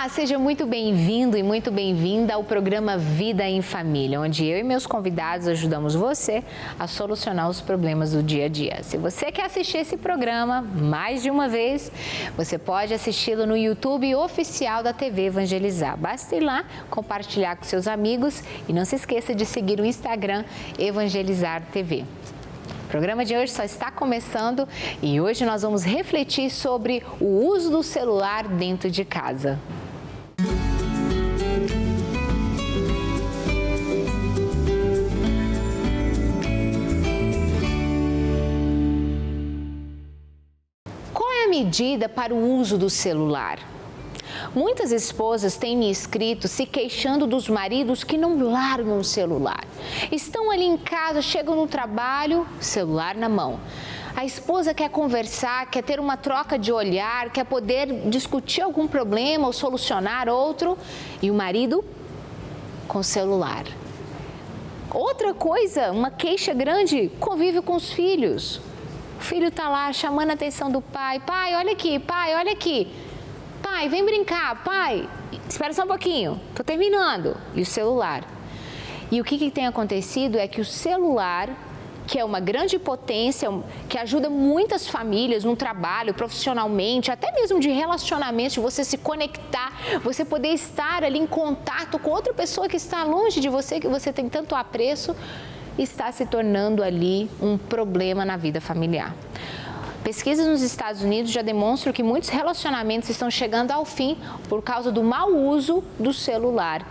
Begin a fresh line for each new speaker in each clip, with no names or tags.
Olá, seja muito bem-vindo e muito bem-vinda ao programa Vida em Família, onde eu e meus convidados ajudamos você a solucionar os problemas do dia a dia. Se você quer assistir esse programa mais de uma vez, você pode assisti-lo no YouTube oficial da TV Evangelizar. Basta ir lá, compartilhar com seus amigos e não se esqueça de seguir o Instagram Evangelizar TV. O programa de hoje só está começando e hoje nós vamos refletir sobre o uso do celular dentro de casa. Qual é a medida para o uso do celular? Muitas esposas têm me escrito se queixando dos maridos que não largam o celular. Estão ali em casa, chegam no trabalho, celular na mão. A esposa quer conversar, quer ter uma troca de olhar, quer poder discutir algum problema ou solucionar outro, e o marido com o celular. Outra coisa, uma queixa grande, convívio com os filhos. O filho está lá chamando a atenção do pai. Pai, olha aqui, pai, olha aqui. Pai, vem brincar, pai, espera só um pouquinho, tô terminando. E o celular. E o que tem acontecido é que o celular, que é uma grande potência, que ajuda muitas famílias no trabalho, profissionalmente, até mesmo de relacionamento, de você se conectar, você poder estar ali em contato com outra pessoa que está longe de você, que você tem tanto apreço, está se tornando ali um problema na vida familiar. Pesquisas nos Estados Unidos já demonstram que muitos relacionamentos estão chegando ao fim por causa do mau uso do celular.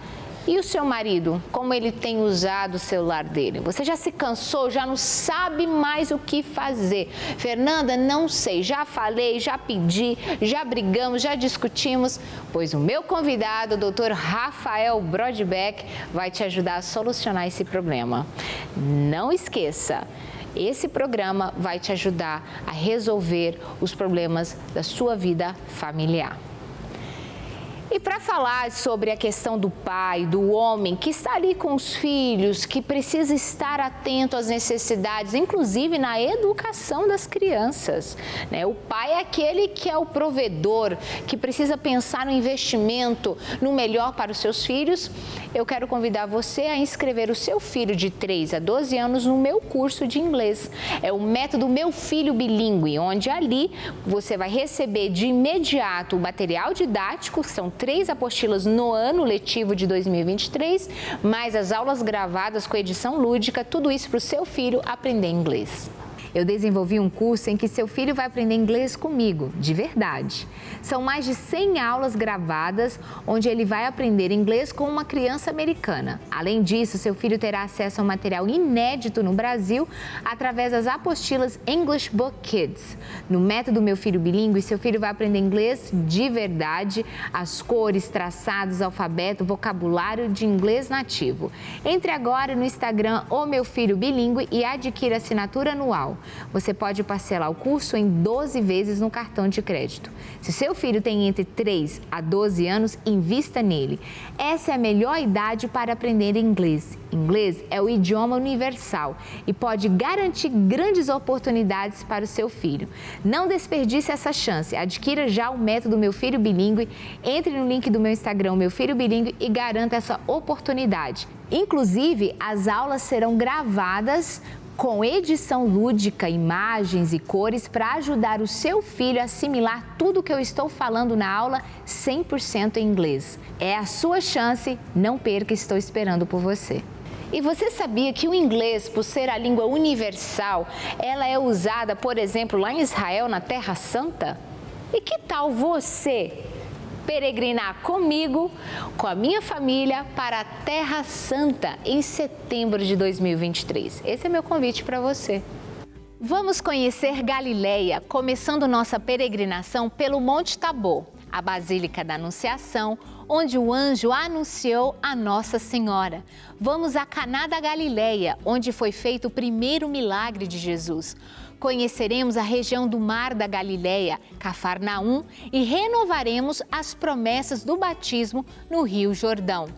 E o seu marido, como ele tem usado o celular dele? Você já se cansou, já não sabe mais o que fazer. Fernanda, não sei, já falei, já pedi, já brigamos, já discutimos. Pois o meu convidado, o Dr. Rafael Brodbeck, vai te ajudar a solucionar esse problema. Não esqueça, esse programa vai te ajudar a resolver os problemas da sua vida familiar. E para falar sobre a questão do pai, do homem que está ali com os filhos, que precisa estar atento às necessidades, inclusive na educação das crianças, né? O pai é aquele que é o provedor, que precisa pensar no investimento, no melhor para os seus filhos. Eu quero convidar você a inscrever o seu filho de 3 a 12 anos no meu curso de inglês. É o método Meu Filho Bilíngue, onde ali você vai receber de imediato o material didático, que são 3 apostilas no ano letivo de 2023, mais as aulas gravadas com edição lúdica, tudo isso para o seu filho aprender inglês. Eu desenvolvi um curso em que seu filho vai aprender inglês comigo, de verdade. São mais de 100 aulas gravadas, onde ele vai aprender inglês com uma criança americana. Além disso, seu filho terá acesso a um material inédito no Brasil, através das apostilas English Book Kids. No método Meu Filho Bilíngue, seu filho vai aprender inglês de verdade, as cores, traçados, alfabeto, vocabulário de inglês nativo. Entre agora no Instagram O Meu Filho Bilíngue e adquira assinatura anual. Você pode parcelar o curso em 12 vezes no cartão de crédito. Se seu filho tem entre 3 a 12 anos, invista nele. Essa é a melhor idade para aprender inglês. Inglês é o idioma universal e pode garantir grandes oportunidades para o seu filho. Não desperdice essa chance. Adquira já o método Meu Filho Bilíngue, entre no link do meu Instagram, Meu Filho Bilíngue, e garanta essa oportunidade. Inclusive, as aulas serão gravadas com edição lúdica, imagens e cores para ajudar o seu filho a assimilar tudo que eu estou falando na aula 100% em inglês. É a sua chance, não perca, estou esperando por você. E você sabia que o inglês, por ser a língua universal, ela é usada, por exemplo, lá em Israel, na Terra Santa? E que tal você peregrinar comigo, com a minha família, para a Terra Santa em setembro de 2023. Esse é meu convite para você. Vamos conhecer Galileia, começando nossa peregrinação pelo Monte Tabor, a Basílica da Anunciação, onde o anjo anunciou a Nossa Senhora. Vamos a Caná da Galileia, onde foi feito o primeiro milagre de Jesus. Conheceremos a região do Mar da Galileia, Cafarnaum, e renovaremos as promessas do batismo no Rio Jordão.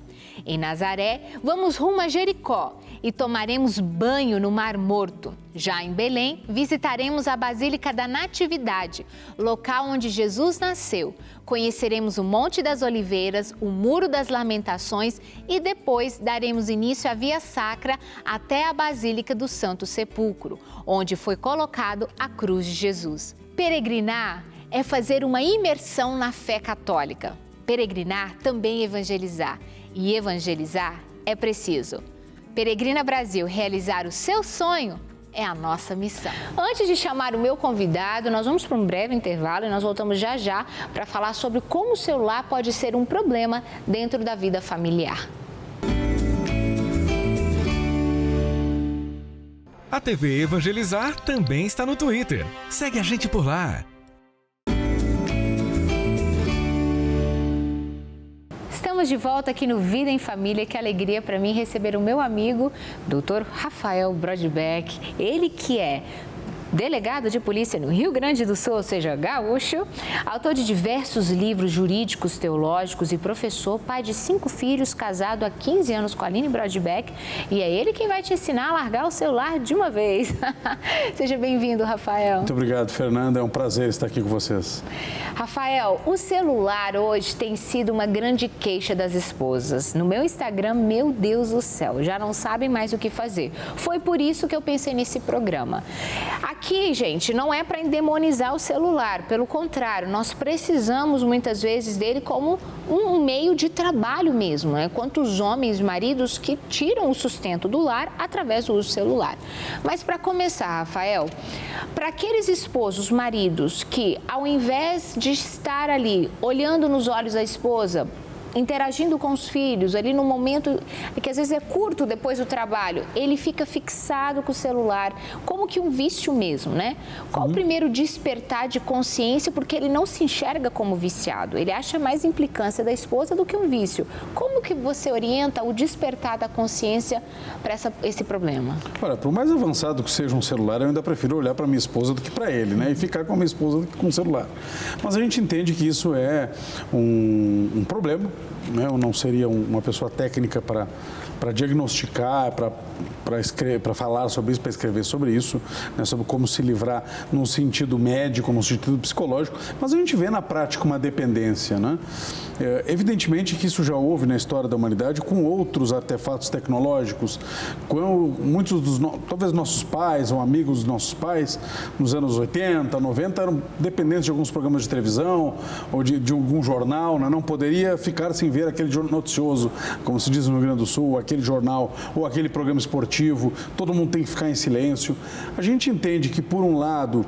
Em Nazaré, vamos rumo a Jericó e tomaremos banho no Mar Morto. Já em Belém, visitaremos a Basílica da Natividade, local onde Jesus nasceu. Conheceremos o Monte das Oliveiras, o Muro das Lamentações e depois daremos início à Via Sacra até a Basílica do Santo Sepulcro, onde foi colocado a cruz de Jesus. Peregrinar é fazer uma imersão na fé católica. Peregrinar também é evangelizar. E evangelizar é preciso. Peregrina Brasil, realizar o seu sonho é a nossa missão. Antes de chamar o meu convidado, nós vamos para um breve intervalo e nós voltamos já já para falar sobre como o celular pode ser um problema dentro da vida familiar.
A TV Evangelizar também está no Twitter. Segue a gente por lá.
Estamos de volta aqui no Vida em Família. Que alegria para mim receber o meu amigo, Dr. Rafael Brodbeck. Ele que é delegado de polícia no Rio Grande do Sul, ou seja, gaúcho, autor de diversos livros jurídicos, teológicos e professor, pai de 5 filhos, casado há 15 anos com a Aline Brodbeck. E é ele quem vai te ensinar a largar o celular de uma vez. Seja bem-vindo, Rafael.
Muito obrigado, Fernanda. É um prazer estar aqui com vocês.
Rafael, o celular hoje tem sido uma grande queixa das esposas. No meu Instagram, meu Deus do céu, já não sabem mais o que fazer. Foi por isso que eu pensei nesse programa. Aqui, gente, não é para endemonizar o celular, pelo contrário, nós precisamos muitas vezes dele como um meio de trabalho mesmo, né? Quantos homens, maridos que tiram o sustento do lar através do uso do celular. Mas para começar, Rafael, para aqueles esposos, maridos que ao invés de estar ali olhando nos olhos da esposa, interagindo com os filhos, ali no momento que às vezes é curto depois do trabalho, ele fica fixado com o celular, como que um vício mesmo, né? Qual o primeiro despertar de consciência, porque ele não se enxerga como viciado, ele acha mais implicância da esposa do que um vício. Como que você orienta o despertar da consciência para esse problema?
Olha, por mais avançado que seja um celular, eu ainda prefiro olhar para minha esposa do que para ele, né? E ficar com a minha esposa do que com o celular. Mas a gente entende que isso é um problema. Eu não seria uma pessoa técnica para diagnosticar, para falar sobre isso, para escrever sobre isso, né, sobre como se livrar no sentido médico, no sentido psicológico, mas a gente vê na prática uma dependência, né? Evidentemente que isso já houve na história da humanidade com outros artefatos tecnológicos, com muitos talvez nossos pais ou amigos dos nossos pais, nos anos 80, 90, eram dependentes de alguns programas de televisão ou de algum jornal, né? Não poderia ficar sem ver aquele jornal noticioso, como se diz no Rio Grande do Sul, aquele jornal ou aquele programa esportivo, todo mundo tem que ficar em silêncio. A gente entende que, por um lado,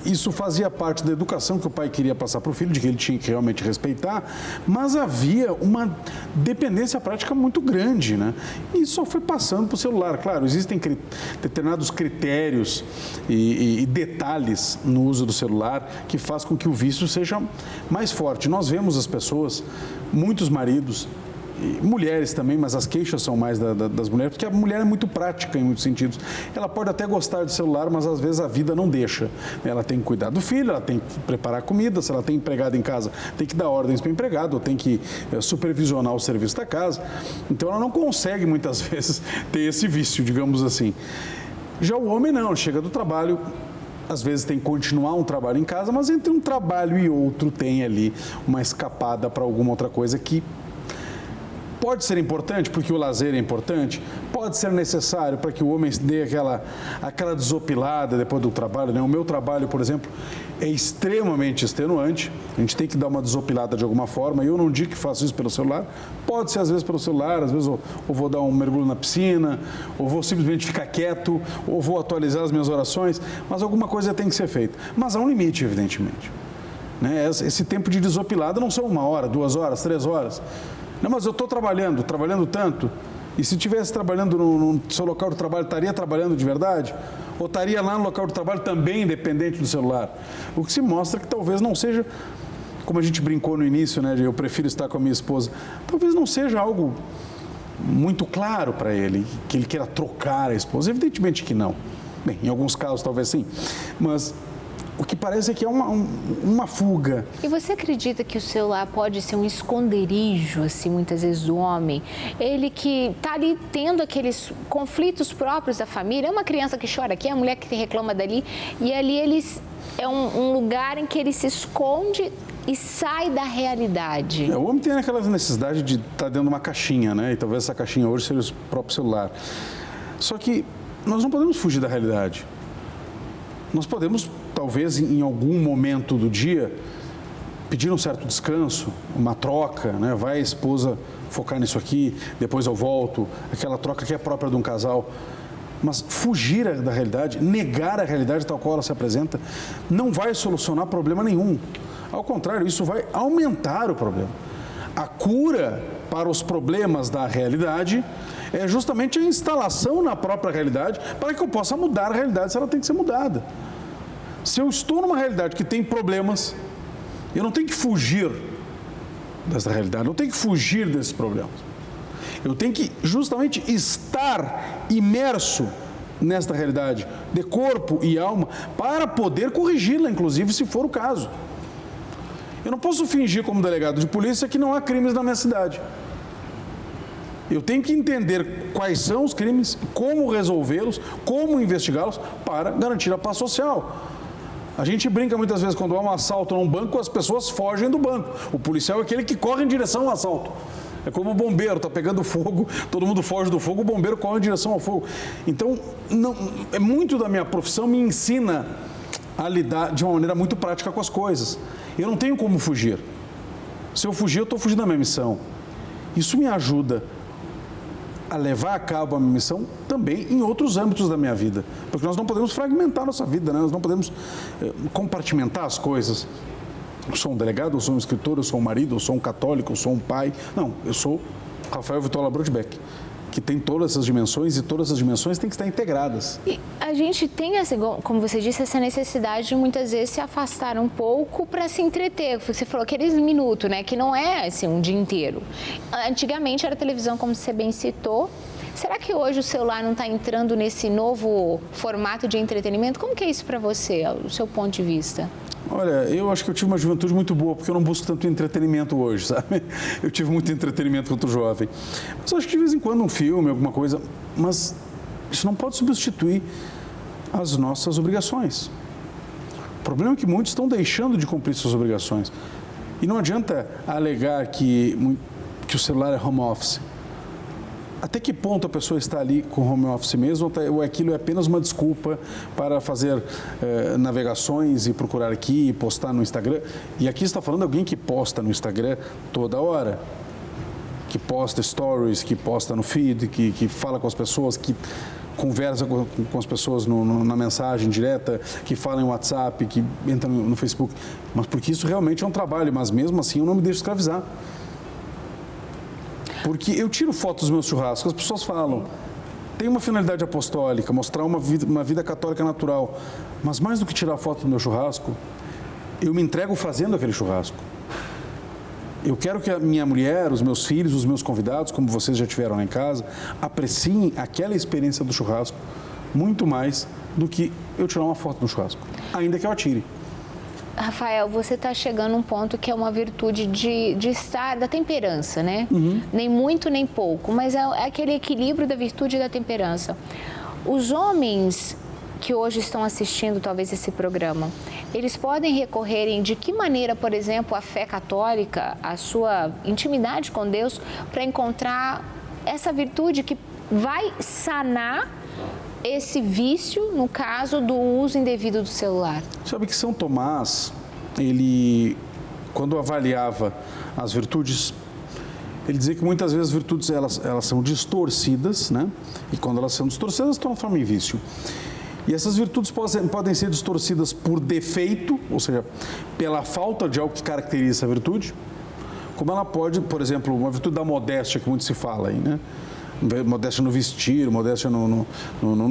isso fazia parte da educação que o pai queria passar para o filho, de que ele tinha que realmente respeitar, mas havia uma dependência prática muito grande, né? E isso só foi passando para o celular. Claro, existem determinados critérios e detalhes no uso do celular que faz com que o vício seja mais forte. Nós vemos as pessoas, muitos maridos, e mulheres também, mas as queixas são mais das mulheres, porque a mulher é muito prática em muitos sentidos. Ela pode até gostar de celular, mas às vezes a vida não deixa. Ela tem que cuidar do filho, ela tem que preparar comida, se ela tem empregado em casa, tem que dar ordens para o empregado, ou tem que supervisionar o serviço da casa. Então ela não consegue muitas vezes ter esse vício, digamos assim. Já o homem não, chega do trabalho, às vezes tem que continuar um trabalho em casa, mas entre um trabalho e outro tem ali uma escapada para alguma outra coisa que pode ser importante, porque o lazer é importante, pode ser necessário para que o homem dê aquela desopilada depois do trabalho, né? O meu trabalho, por exemplo, é extremamente extenuante, a gente tem que dar uma desopilada de alguma forma, e eu não digo que faço isso pelo celular, pode ser às vezes pelo celular, às vezes eu vou dar um mergulho na piscina, ou vou simplesmente ficar quieto, ou vou atualizar as minhas orações, mas alguma coisa tem que ser feita. Mas há um limite, evidentemente, né? Esse tempo de desopilada não são 1 hora, 2 horas, 3 horas. Não, mas eu estou trabalhando tanto, e se estivesse trabalhando no seu local de trabalho, estaria trabalhando de verdade? Ou estaria lá no local de trabalho também independente do celular? O que se mostra que talvez não seja, como a gente brincou no início, né, de eu prefiro estar com a minha esposa, talvez não seja algo muito claro para ele, que ele queira trocar a esposa. Evidentemente que não. Bem, em alguns casos talvez sim, mas o que parece que é uma fuga.
E você acredita que o celular pode ser um esconderijo, assim, muitas vezes, do homem? Ele que está ali tendo aqueles conflitos próprios da família, é uma criança que chora aqui, é a mulher que reclama dali, e ali é um lugar em que ele se esconde e sai da realidade.
O homem tem aquela necessidade de estar dentro de uma caixinha, né? E talvez essa caixinha hoje seja o próprio celular. Só que nós não podemos fugir da realidade. Nós podemos, talvez, em algum momento do dia, pedir um certo descanso, uma troca, né? Vai a esposa focar nisso aqui, depois eu volto, aquela troca que é própria de um casal. Mas fugir da realidade, negar a realidade tal qual ela se apresenta, não vai solucionar problema nenhum. Ao contrário, isso vai aumentar o problema. A cura para os problemas da realidade é justamente a instalação na própria realidade para que eu possa mudar a realidade se ela tem que ser mudada. Se eu estou numa realidade que tem problemas, eu não tenho que fugir dessa realidade, não tenho que fugir desses problemas. Eu tenho que justamente estar imerso nesta realidade, de corpo e alma, para poder corrigi-la, inclusive, se for o caso. Eu não posso fingir como delegado de polícia que não há crimes na minha cidade. Eu tenho que entender quais são os crimes, como resolvê-los, como investigá-los para garantir a paz social. A gente brinca muitas vezes quando há um assalto num banco, as pessoas fogem do banco. O policial é aquele que corre em direção ao assalto. É como o bombeiro, está pegando fogo, todo mundo foge do fogo, o bombeiro corre em direção ao fogo. Então, é muito da minha profissão me ensina a lidar de uma maneira muito prática com as coisas. Eu não tenho como fugir. Se eu fugir, eu estou fugindo da minha missão. Isso me ajuda a levar a cabo a minha missão também em outros âmbitos da minha vida. Porque nós não podemos fragmentar a nossa vida, né? Nós não podemos compartimentar as coisas. Eu sou um delegado, eu sou um escritor, eu sou um marido, eu sou um católico, eu sou um pai. Não, eu sou Rafael Vitola Brodbeck, que tem todas essas dimensões e todas essas dimensões têm que estar integradas.
E a gente tem, como você disse, essa necessidade de muitas vezes se afastar um pouco para se entreter. Você falou aqueles minutos, né? Que não é assim um dia inteiro. Antigamente era televisão, como você bem citou. Será que hoje o celular não está entrando nesse novo formato de entretenimento? Como que é isso para você, do seu ponto de vista?
Olha, eu acho que eu tive uma juventude muito boa, porque eu não busco tanto entretenimento hoje, sabe? Eu tive muito entretenimento quanto jovem. Mas eu acho que de vez em quando um filme, alguma coisa, mas isso não pode substituir as nossas obrigações. O problema é que muitos estão deixando de cumprir suas obrigações. E não adianta alegar que o celular é home office. Até que ponto a pessoa está ali com home office mesmo, ou aquilo é apenas uma desculpa para fazer navegações e procurar aqui e postar no Instagram? E aqui está falando de alguém que posta no Instagram toda hora, que posta stories, que posta no feed, que fala com as pessoas, que conversa com as pessoas na mensagem direta, que fala em WhatsApp, que entra no Facebook. Mas porque isso realmente é um trabalho, mas mesmo assim eu não me deixo escravizar. Porque eu tiro fotos dos meus churrascos, as pessoas falam, tem uma finalidade apostólica, mostrar uma vida católica natural, mas mais do que tirar foto do meu churrasco, eu me entrego fazendo aquele churrasco. Eu quero que a minha mulher, os meus filhos, os meus convidados, como vocês já tiveram lá em casa, apreciem aquela experiência do churrasco muito mais do que eu tirar uma foto do churrasco, ainda que eu atire.
Rafael, você está chegando a um ponto que é uma virtude de estar, da temperança, né? Uhum. Nem muito, nem pouco, mas é aquele equilíbrio da virtude e da temperança. Os homens que hoje estão assistindo, talvez, esse programa, eles podem recorrerem de que maneira, por exemplo, a fé católica, a sua intimidade com Deus, para encontrar essa virtude que vai sanar esse vício, no caso do uso indevido do celular?
Sabe que São Tomás, ele, quando avaliava as virtudes, ele dizia que muitas vezes as virtudes elas são distorcidas, né? E quando elas são distorcidas, elas transformam em vício. E essas virtudes podem ser distorcidas por defeito, ou seja, pela falta de algo que caracteriza essa virtude, como ela pode, por exemplo, uma virtude da modéstia, que muito se fala aí, né? Modéstia no vestir, modéstia no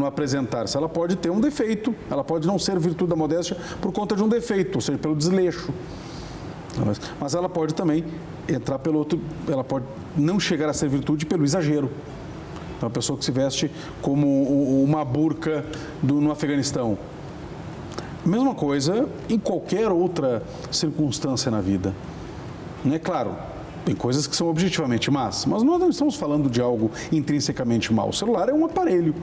apresentar-se. Ela pode ter um defeito, ela pode não ser virtude da modéstia por conta de um defeito, ou seja, pelo desleixo. Mas ela pode também entrar pelo outro, ela pode não chegar a ser virtude pelo exagero. Então, a pessoa que se veste como uma burca no Afeganistão. A mesma coisa em qualquer outra circunstância na vida. É claro, tem coisas que são objetivamente más, mas nós não estamos falando de algo intrinsecamente mal. O celular é um aparelho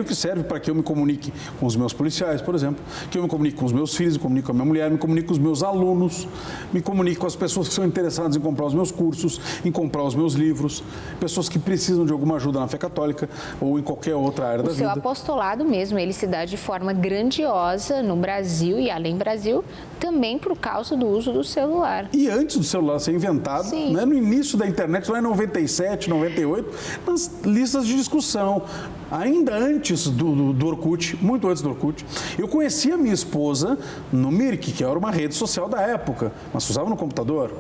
que serve para que eu me comunique com os meus policiais, por exemplo, que eu me comunique com os meus filhos, me comunique com a minha mulher, me comunique com os meus alunos, me comunique com as pessoas que são interessadas em comprar os meus cursos, em comprar os meus livros, pessoas que precisam de alguma ajuda na fé católica ou em qualquer outra área da vida.
O seu apostolado mesmo, ele se dá de forma grandiosa no Brasil e além do Brasil, também por causa do uso do celular.
E antes do celular ser inventado, né, no início da internet, lá em 97, 98, nas listas de discussão, ainda antes do Orkut, muito antes do Orkut, eu conheci a minha esposa no Mirk, que era uma rede social da época, mas se usava no computador.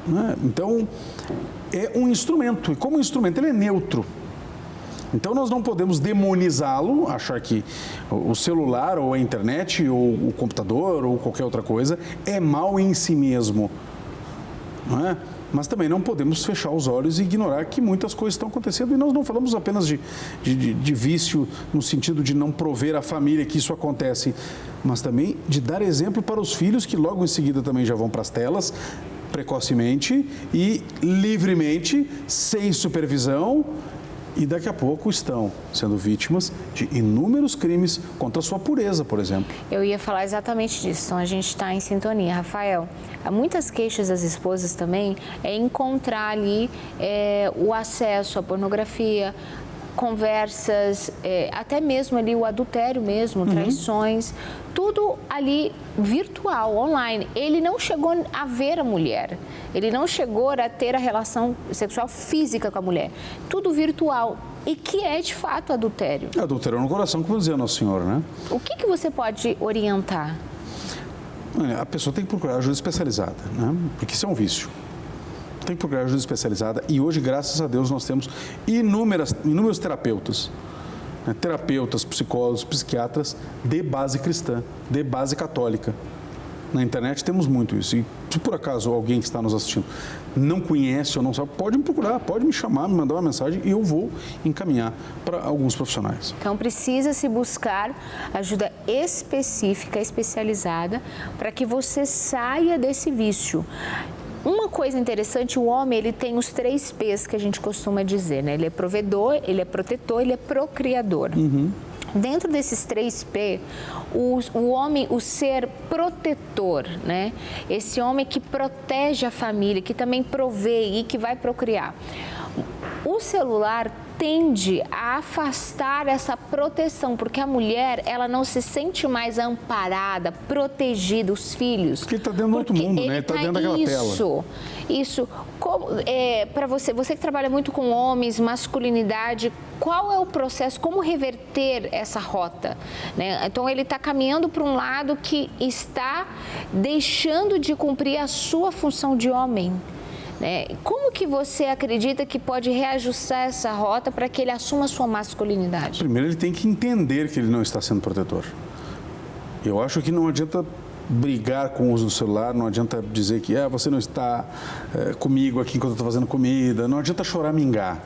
Né? Então, é um instrumento, e como instrumento ele é neutro. Então, nós não podemos demonizá-lo, achar que o celular, ou a internet, ou o computador, ou qualquer outra coisa, é mal em si mesmo. Não é? Mas também não podemos fechar os olhos e ignorar que muitas coisas estão acontecendo. E nós não falamos apenas de vício no sentido de não prover à família que isso acontece, mas também de dar exemplo para os filhos que logo em seguida também já vão para as telas, precocemente e livremente, sem supervisão, e daqui a pouco estão sendo vítimas de inúmeros crimes contra a sua pureza, por exemplo.
Eu ia falar exatamente disso, então a gente está em sintonia. Rafael, há muitas queixas das esposas também é encontrar ali o acesso à pornografia, conversas, até mesmo ali o adultério mesmo, traições, tudo ali virtual, online. Ele não chegou a ver a mulher, ele não chegou a ter a relação sexual física com a mulher, tudo virtual. E que é de fato adultério.
Adultério no coração, como dizia Nosso Senhor, né?
O que você pode orientar?
A pessoa tem que procurar ajuda especializada, né? Porque isso é um vício. Tem que procurar ajuda especializada e hoje, graças a Deus, nós temos inúmeros terapeutas, né? Terapeutas, psicólogos, psiquiatras de base cristã, de base católica. Na internet temos muito isso. E se por acaso alguém que está nos assistindo não conhece ou não sabe, pode me procurar, pode me chamar, me mandar uma mensagem e eu vou encaminhar para alguns profissionais.
Então precisa se buscar ajuda específica, especializada, para que você saia desse vício. Uma coisa interessante, o homem ele tem os 3 P's que a gente costuma dizer, né? Ele é provedor, ele é protetor, ele é procriador. Dentro desses 3P, o homem, o ser protetor, né? Esse homem que protege a família, que também provê e que vai procriar. O celular tende a afastar essa proteção, porque a mulher, ela não se sente mais amparada, protegida, os filhos.
Porque ele está dentro do outro mundo, né? Ele está dentro daquela tela.
Isso. Para você que trabalha muito com homens, masculinidade, qual é o processo, como reverter essa rota? Né? Então, ele está caminhando para um lado que está deixando de cumprir a sua função de homem. Como que você acredita que pode reajustar essa rota para que ele assuma a sua masculinidade?
Primeiro, ele tem que entender que ele não está sendo protetor. Eu acho que não adianta brigar com o uso do celular, não adianta dizer que você não está comigo aqui enquanto eu estou fazendo comida, não adianta choramingar.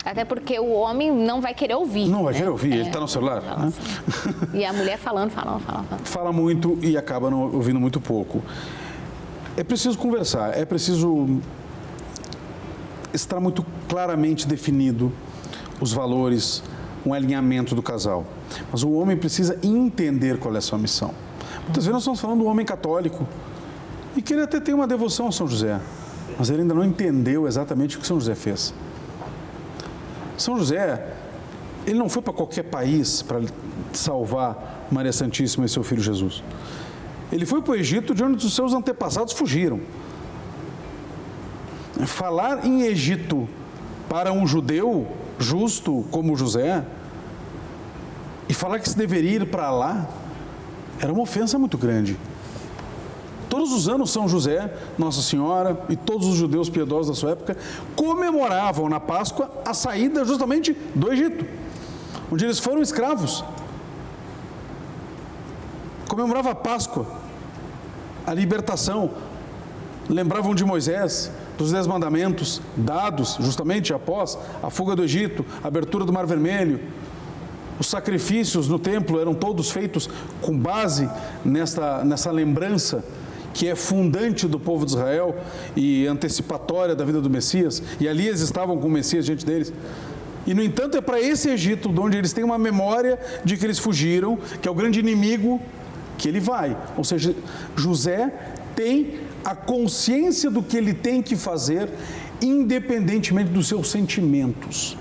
Até porque o homem não vai querer ouvir.
Não vai querer ouvir, ele está no celular. Né?
E a mulher falando.
Fala muito e acaba não ouvindo muito pouco. É preciso conversar, é preciso estar muito claramente definido os valores, um alinhamento do casal. Mas o homem precisa entender qual é a sua missão. Muitas vezes nós estamos falando do homem católico e que ele até tem uma devoção a São José, mas ele ainda não entendeu exatamente o que São José fez. São José, ele não foi para qualquer país para salvar Maria Santíssima e seu filho Jesus. Ele foi para o Egito, de onde os seus antepassados fugiram. Falar em Egito para um judeu justo como José e falar que se deveria ir para lá era uma ofensa muito grande. Todos os anos, São José, Nossa Senhora e todos os judeus piedosos da sua época comemoravam na Páscoa a saída justamente do Egito, onde eles foram escravos. Comemorava a Páscoa, a libertação, lembravam de Moisés, dos 10 mandamentos dados justamente após a fuga do Egito, a abertura do Mar Vermelho. Os sacrifícios no templo eram todos feitos com base nessa lembrança que é fundante do povo de Israel e antecipatória da vida do Messias. E ali eles estavam com o Messias diante deles. E, no entanto, é para esse Egito, onde eles têm uma memória de que eles fugiram, que é o grande inimigo, que ele vai. Ou seja, José tem a consciência do que ele tem que fazer, independentemente dos seus sentimentos,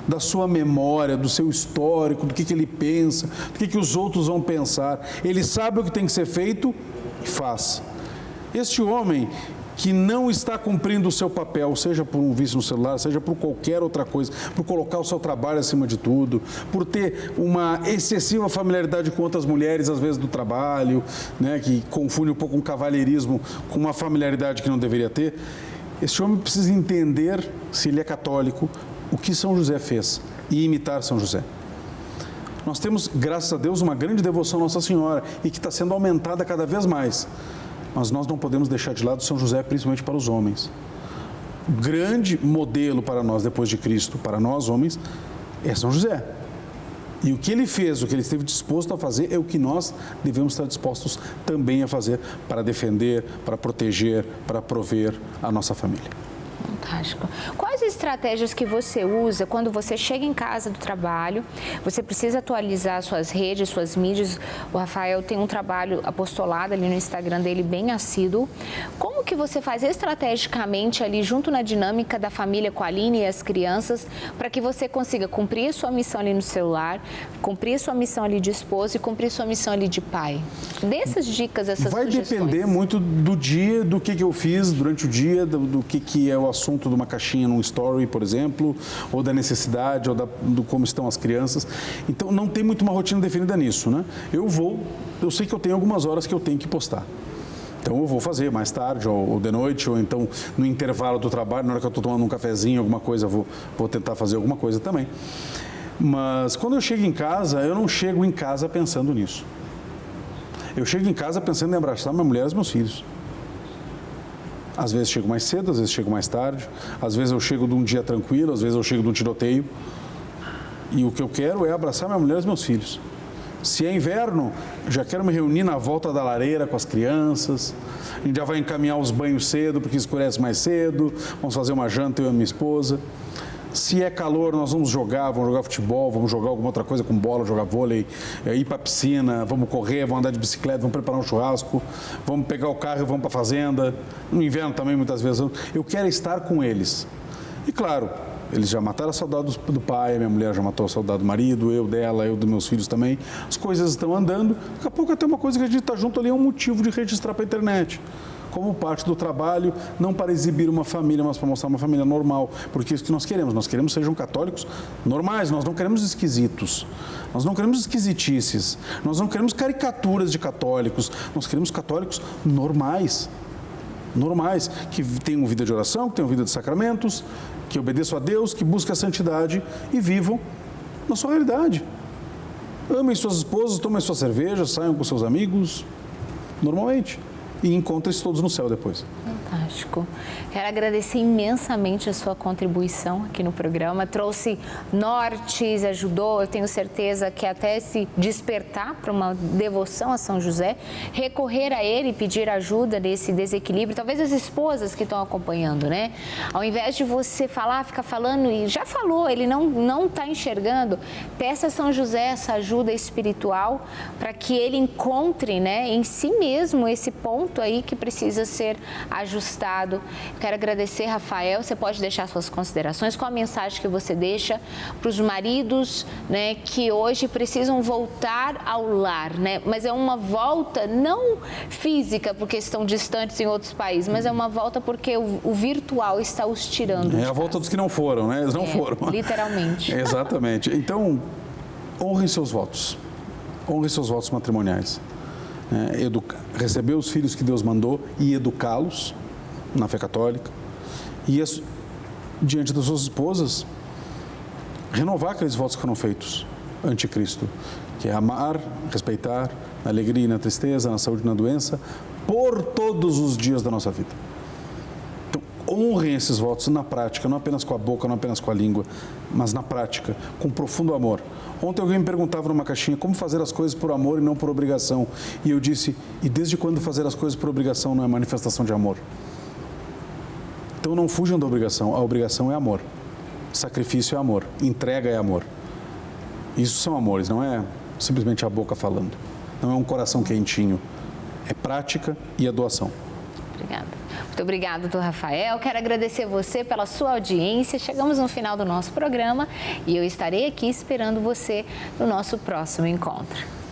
da sua memória, do seu histórico, do que ele pensa, do que os outros vão pensar. Ele sabe o que tem que ser feito e faz. Este homem que não está cumprindo o seu papel, seja por um vício no celular, seja por qualquer outra coisa, por colocar o seu trabalho acima de tudo, por ter uma excessiva familiaridade com outras mulheres, às vezes do trabalho, né, que confunde um pouco um cavalheirismo com uma familiaridade que não deveria ter. Este homem precisa entender, se ele é católico, o que São José fez e imitar São José. Nós temos, graças a Deus, uma grande devoção a Nossa Senhora e que está sendo aumentada cada vez mais. Mas nós não podemos deixar de lado São José, principalmente para os homens. O grande modelo para nós, depois de Cristo, para nós homens, é São José. E o que ele fez, o que ele esteve disposto a fazer, é o que nós devemos estar dispostos também a fazer para defender, para proteger, para prover a nossa família.
Fantástico. Quais estratégias que você usa quando você chega em casa do trabalho, você precisa atualizar suas redes, suas mídias? O Rafael tem um trabalho apostolado ali no Instagram dele bem assíduo. Como que você faz estrategicamente ali junto na dinâmica da família com a Aline e as crianças para que você consiga cumprir a sua missão ali no celular, cumprir a sua missão ali de esposo e cumprir a sua missão ali de pai? Dê essas dicas, essas sugestões.
Vai depender muito do dia, do que eu fiz durante o dia, do que é o assunto de uma caixinha num story, por exemplo, ou da necessidade, ou do como estão as crianças. Então, não tem muito uma rotina definida nisso, né? Eu sei que eu tenho algumas horas que eu tenho que postar. Então, eu vou fazer mais tarde, ou de noite, ou então no intervalo do trabalho, na hora que eu estou tomando um cafezinho, alguma coisa, vou tentar fazer alguma coisa também. Mas, quando eu chego em casa, eu não chego em casa pensando nisso. Eu chego em casa pensando em abraçar minha mulher e os meus filhos. Às vezes chego mais cedo, às vezes chego mais tarde, às vezes eu chego de um dia tranquilo, às vezes eu chego de um tiroteio. E o que eu quero é abraçar minha mulher e os meus filhos. Se é inverno, já quero me reunir na volta da lareira com as crianças. A gente já vai encaminhar os banhos cedo, porque escurece mais cedo. Vamos fazer uma janta, eu e a minha esposa. Se é calor, nós vamos jogar futebol, vamos jogar alguma outra coisa com bola, jogar vôlei, ir para a piscina, vamos correr, vamos andar de bicicleta, vamos preparar um churrasco, vamos pegar o carro e vamos para a fazenda. No inverno também, muitas vezes. Eu quero estar com eles. E claro, eles já mataram a saudade do pai, minha mulher já matou a saudade do marido, eu dela, eu dos meus filhos também. As coisas estão andando. Daqui a pouco até uma coisa que a gente está junto ali é um motivo de registrar para a internet. Como parte do trabalho, não para exibir uma família, mas para mostrar uma família normal. Porque é isso que nós queremos. Nós queremos que sejam católicos normais, nós não queremos esquisitos. Nós não queremos esquisitices. Nós não queremos caricaturas de católicos. Nós queremos católicos normais. Normais, que tenham vida de oração, que tenham vida de sacramentos, que obedeçam a Deus, que busquem a santidade e vivam na sua realidade. Amem suas esposas, tomem sua cerveja, saiam com seus amigos, normalmente. E encontrem-se todos no céu depois.
Fantástico. Quero agradecer imensamente a sua contribuição aqui no programa. Trouxe nortes, ajudou, eu tenho certeza que até se despertar para uma devoção a São José, recorrer a ele e pedir ajuda nesse desequilíbrio. Talvez as esposas que estão acompanhando, né? Ao invés de você ficar falando e já falou, ele não está enxergando, peça a São José essa ajuda espiritual para que ele encontre, né, em si mesmo esse ponto aí que precisa ser ajustado. Quero agradecer, Rafael. Você pode deixar suas considerações? Qual a mensagem que você deixa para os maridos, né, que hoje precisam voltar ao lar, né? Mas é uma volta não física, porque estão distantes em outros países, mas é uma volta porque o virtual está os tirando.
É a volta dos que não foram, né? Eles não foram.
Literalmente.
Exatamente. Então, honrem seus votos. Honrem seus votos matrimoniais. Receber os filhos que Deus mandou e educá-los na fé católica. E diante das suas esposas, renovar aqueles votos que foram feitos ante Cristo, que é amar, respeitar, na alegria e na tristeza, na saúde e na doença, por todos os dias da nossa vida. Então, honrem esses votos na prática, não apenas com a boca, não apenas com a língua, mas na prática, com profundo amor. Ontem alguém me perguntava numa caixinha como fazer as coisas por amor e não por obrigação. E eu disse, e desde quando fazer as coisas por obrigação não é manifestação de amor? Então não fujam da obrigação, a obrigação é amor. Sacrifício é amor, entrega é amor. Isso são amores, não é simplesmente a boca falando. Não é um coração quentinho. É prática e a doação.
Obrigada. Muito obrigada, doutor Rafael. Quero agradecer você pela sua audiência. Chegamos no final do nosso programa e eu estarei aqui esperando você no nosso próximo encontro.